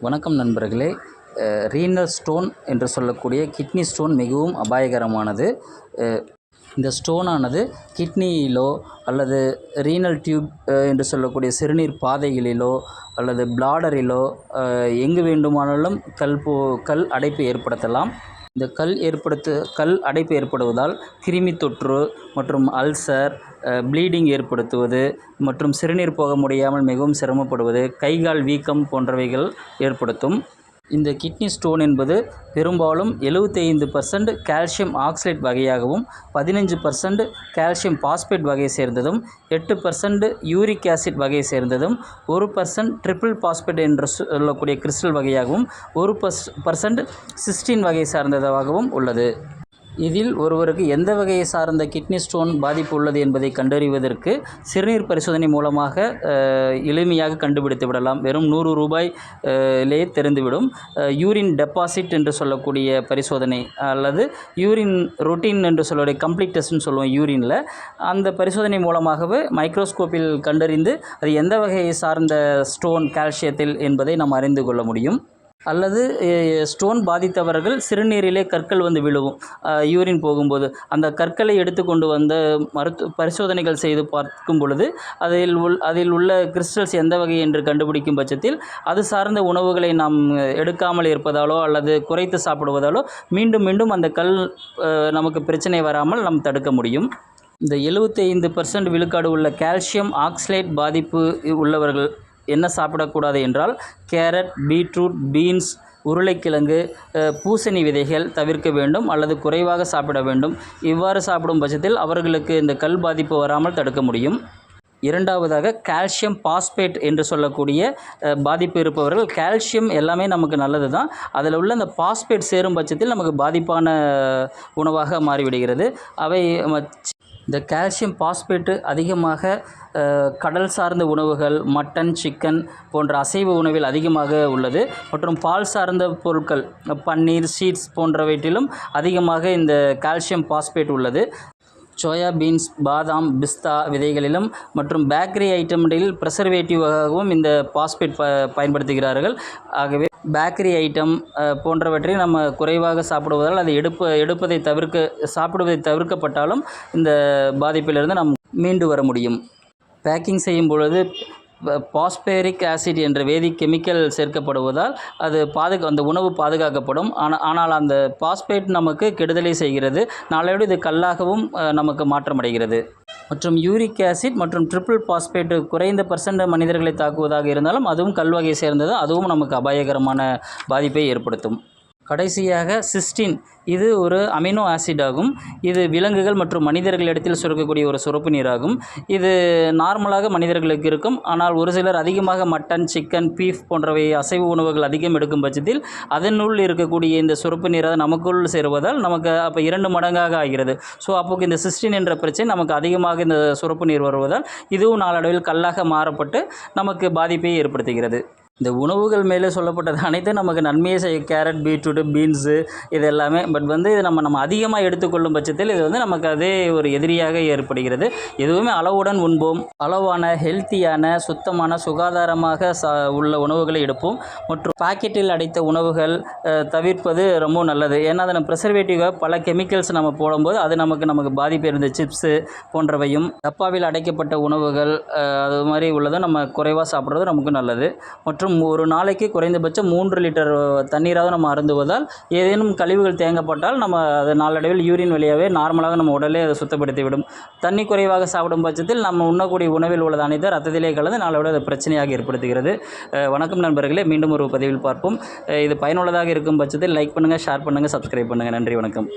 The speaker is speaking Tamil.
வணக்கம் நண்பர்களே. ரீனல் ஸ்டோன் என்று சொல்லக்கூடிய கிட்னி ஸ்டோன் மிகவும் அபாயகரமானது. இந்த ஸ்டோனானது கிட்னியிலோ அல்லது ரீனல் டியூப் என்று சொல்லக்கூடிய சிறுநீர் பாதைகளிலோ அல்லது பிளாடரிலோ எங்கு வேண்டுமானாலும் கல் அடைப்பு ஏற்படுத்தலாம். இந்த கல் அடைப்பு ஏற்படுவதால் கிருமி தொற்று மற்றும் அல்சர், ப்ளீடிங் ஏற்படுத்துவது மற்றும் சிறுநீர் போக முடியாமல் மிகவும் சிரமப்படுவது, கைகால் வீக்கம் போன்றவைகள் ஏற்படுத்தும். இந்த கிட்னி ஸ்டோன் என்பது பெரும்பாலும் 75% கால்சியம் ஆக்சலேட் வகையாகவும் 15% கால்சியம் பாஸ்பேட் வகையை சேர்ந்ததும் 8% யூரிக் ஆசிட் வகையை சேர்ந்ததும் 1% ட்ரிபிள் பாஸ்பேட் என்று சொல்லக்கூடிய கிறிஸ்டல் வகையாகவும் 1% சிஸ்டின் வகை சார்ந்ததாகவும் உள்ளது. இதில் ஒருவருக்கு எந்த வகையை சார்ந்த கிட்னி ஸ்டோன் பாதிப்பு உள்ளது என்பதை கண்டறிவதற்கு சிறுநீர் பரிசோதனை மூலமாக எளிமையாக கண்டுபிடித்து விடலாம். வெறும் ₹100 தெரிந்துவிடும். யூரின் டெபாசிட் என்று சொல்லக்கூடிய பரிசோதனை அல்லது யூரின் ரொட்டீன் என்று சொல்லக்கூடிய கம்ப்ளீட் டெஸ்ட்னு சொல்லுவோம். யூரினில் அந்த பரிசோதனை மூலமாகவே மைக்ரோஸ்கோப்பில் கண்டறிந்து அது எந்த வகையை சார்ந்த ஸ்டோன் கால்சியத்தில் என்பதை நாம் அறிந்து கொள்ள முடியும். அல்லது ஸ்டோன் பாதித்தவர்கள் சிறுநீரிலே கற்கள் வந்து விழுவும். யூரின் போகும்போது அந்த கற்களை எடுத்து கொண்டு வந்து பரிசோதனைகள் செய்து பார்க்கும் பொழுது அதில் உள்ள கிறிஸ்டல்ஸ் எந்த வகை என்று கண்டுபிடிக்கும் பட்சத்தில் அது சார்ந்த உணவுகளை நாம் எடுக்காமல் இருப்பதாலோ அல்லது குறைத்து சாப்பிடுவதாலோ மீண்டும் மீண்டும் அந்த கல் நமக்கு பிரச்சனை வராமல் நாம் தடுக்க முடியும். இந்த 75% விழுக்காடு உள்ள கால்சியம் ஆக்சலேட் பாதிப்பு உள்ளவர்கள் என்ன சாப்பிடக்கூடாது என்றால் கேரட், பீட்ரூட், பீன்ஸ், உருளைக்கிழங்கு, பூசணி விதைகள் தவிர்க்க வேண்டும் அல்லது குறைவாக சாப்பிட வேண்டும். இவ்வாறு சாப்பிடும் பட்சத்தில் அவர்களுக்கு இந்த கல் பாதிப்பு வராமல் தடுக்க முடியும். இரண்டாவதாக கால்சியம் பாஸ்பேட் என்று சொல்லக்கூடிய பாதிப்பு இருப்பவர்கள், கால்சியம் எல்லாமே நமக்கு நல்லது தான், அதில் உள்ள அந்த பாஸ்பேட் சேரும் பட்சத்தில் நமக்கு பாதிப்பான உணவாக மாறிவிடுகிறது. அவை இந்த கால்சியம் பாஸ்பேட்டு அதிகமாக கடல் சார்ந்த உணவுகள், மட்டன், சிக்கன் போன்ற அசைவ உணவில் அதிகமாக உள்ளது. மற்றும் பால் சார்ந்த பொருட்கள், பன்னீர், சீட்ஸ் போன்றவற்றிலும் அதிகமாக இந்த கால்சியம் பாஸ்பேட் உள்ளது. சோயா பீன்ஸ், பாதாம், பிஸ்தா விதைகளிலும் மற்றும் பேக்கரி ஐட்டம்களில் ப்ரிசர்வேட்டிவாகவும் இந்த பாஸ்பேட் பயன்படுத்துகிறார்கள். ஆகவே பேக்கரி ஐட்டம் போன்றவற்றை நம்ம குறைவாக சாப்பிடுவதால் அதை சாப்பிடுவதை தவிர்க்கப்பட்டாலும் இந்த பாதிப்பிலிருந்து நாம் மீண்டு வர முடியும். பேக்கிங் செய்யும் பொழுது பாஸ்பேரிக் ஆசிட் என்ற வேதி கெமிக்கல் சேர்க்கப்படுவதால் அது அந்த உணவு பாதுகாக்கப்படும். ஆனால் அந்த பாஸ்பேட் நமக்கு கெடுதலை செய்கிறது. நாளையோடு இது கல்லாகவும் நமக்கு மாற்றமடைகிறது. மற்றும் யூரிக் ஆசிட் மற்றும் ட்ரிபிள் பாஸ்பேட் குறைந்த % மனிதர்களை தாக்குவதாக இருந்தாலும் அதுவும் கல் வகையை சேர்ந்தது. அதுவும் நமக்கு அபாயகரமான பாதிப்பை ஏற்படுத்தும். கடைசியாக சிஸ்டின், இது ஒரு அமினோ ஆசிட் ஆகும். இது விலங்குகள் மற்றும் மனிதர்களிடத்தில் சுரக்கக்கூடிய ஒரு சுரப்பு நீராகும். இது நார்மலாக மனிதர்களுக்கு இருக்கும். ஆனால் ஒரு சிலர் அதிகமாக மட்டன், சிக்கன், பீஃப் போன்றவை அசைவ உணவுகள் அதிகம் எடுக்கும் பட்சத்தில் அதனுள் இருக்கக்கூடிய இந்த சுரப்பு நீராக நமக்குள் சேருவதால் நமக்கு அப்போ 2 மடங்காக ஆகிறது. ஸோ அப்போ இந்த சிஸ்டின் என்ற பிரச்சனை நமக்கு அதிகமாக இந்த சுரப்பு நீர் வருவதால் இதுவும் நாளடைவில் கல்லாக மாறப்பட்டு நமக்கு பாதிப்பை ஏற்படுத்துகிறது. இந்த உணவுகள் மேலே சொல்லப்பட்டது அனைத்தும் நமக்கு நன்மையை செய்யும். கேரட், பீட்ரூட்டு, பீன்ஸு இது எல்லாமே. பட் இது நம்ம அதிகமாக எடுத்துக்கொள்ளும் பட்சத்தில் இது நமக்கு அதே ஒரு எதிரியாக ஏற்படுகிறது. எதுவுமே அளவுடன் உண்போம். அளவான, ஹெல்த்தியான, சுத்தமான, சுகாதாரமாக உள்ள உணவுகளை எடுப்போம். மற்றும் பாக்கெட்டில் அடைத்த உணவுகள் தவிர்ப்பது ரொம்ப நல்லது. ஏன்னா அதில் ப்ரிசர்வேட்டிவாக பல கெமிக்கல்ஸ் நம்ம போடும்போது அது நமக்கு பாதிப்பு இருந்த சிப்ஸு போன்றவையும், டப்பாவில் அடைக்கப்பட்ட உணவுகள் அது மாதிரி உள்ளதும் நம்ம குறைவாக சாப்பிட்றது நமக்கு நல்லது. மற்றும் ஒரு நாளைக்கு குறைந்தபட்சம் 3 லிட்டர் தண்ணீராவது நம்ம அருந்துவதால் ஏதேனும் கழிவுகள் தேங்கப்பட்டால் நம்ம அது நாளடைவில் யூரின் வழியாகவே நார்மலாக நம்ம உடலே அதை சுத்தப்படுத்திவிடும். தண்ணி குறைவாக சாப்பிடும் பட்சத்தில் நம்ம உண்ணக்கூடிய உணவில் உள்ளது அனைத்தும் ரத்தத்திலே கலந்து நாளோட அது பிரச்சனையாக ஏற்படுத்துகிறது. வணக்கம் நண்பர்களே, மீண்டும் ஒரு பதிவில் பார்ப்போம். இது பயனுள்ளதாக இருக்கும் பட்சத்தில் லைக் பண்ணுங்கள், ஷேர் பண்ணுங்கள், சப்ஸ்கிரைப் பண்ணுங்கள். நன்றி, வணக்கம்.